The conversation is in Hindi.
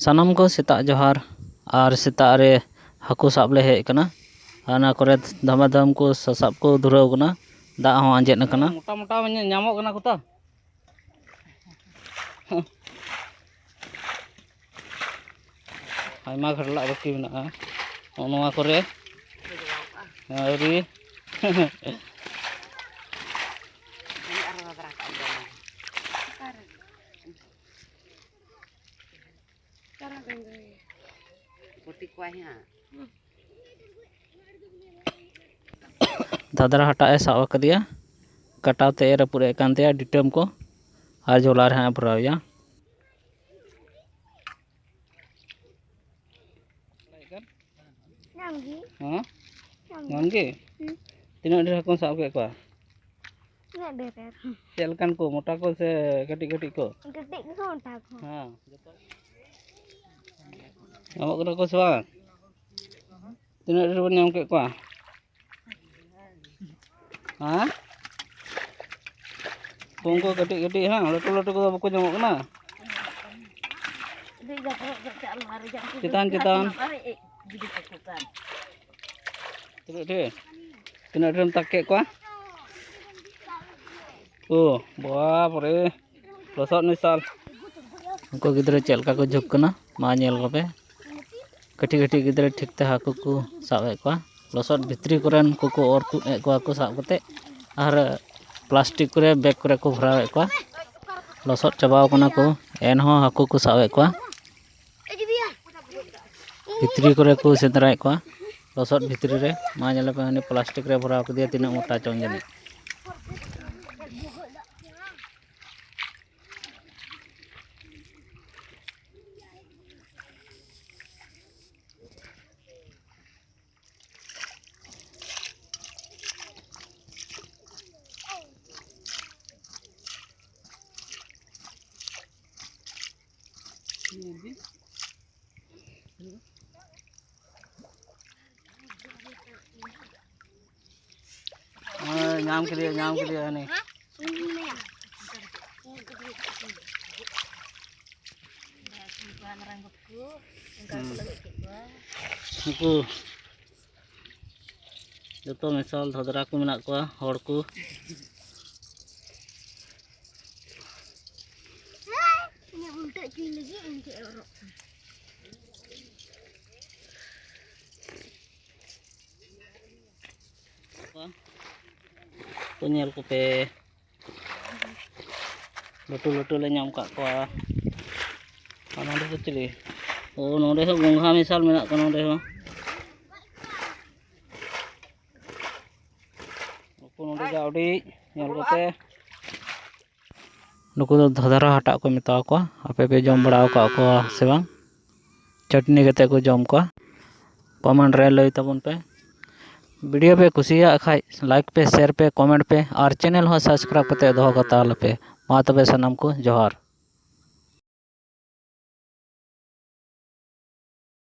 सानाम को सेता जोहार और सेता रे हाकू साब ले हेज कना आना करे धमाधम को सासाब को धुराव कना दा हो आंजेद कना मोटा मोटा ᱧᱟᱢᱚᱜ कना को ता आयमा घरला बाकी मेना नोवा करे आउरी दादरा हटा साव कदिया कटाते रपुरे कांते डिटम को और जोलार हाँ भराया हाँ नामगे तीना ढेर को साब के को चलकन को मोटा को से कटी कटी को मोटा को हां नाम करा को सवा तीना ढेर बन नाम के को हां को कटी कटी हां लटू लटू को बको जमो कना चितान चितान तीना ढेर तक के को ओ बाप रे लसट निसाल उनको गिद्रे चलका को झुक कना मा नेल गपे कटी कटी गिद्रे ठीक ते हाकू को साबे को लसट भित्री करन को और तु को साब कते और प्लास्टिक करे बैग करे को भरावे को लसट चबाव कना को एन हो हाकू को साबे को भित्री करे को सेंद्राय को लसट भित्री रे मा नेल पे हनी प्लास्टिक रे भराव के दिया तीना मोटा चों जने नाम के लिए नहीं जो मिसाल धदरा को मेना को हड़ को nyel ko pe lutu le nyam ka ko ana do chili o node ho gongha misal mena ko node ho ko node gaudi nyel ko pe नुको तो धदरा हटा को मेता को आपे पे जम बड़ा को से बांग चटनी कते को जम को कमेंट रे लई तबन पे वीडियो पे कुसिया खाई लाइक पे शेयर पे कमेंट पे और चैनल हो सब्सक्राइब करते दो पे मा तबे सनम को जोहार।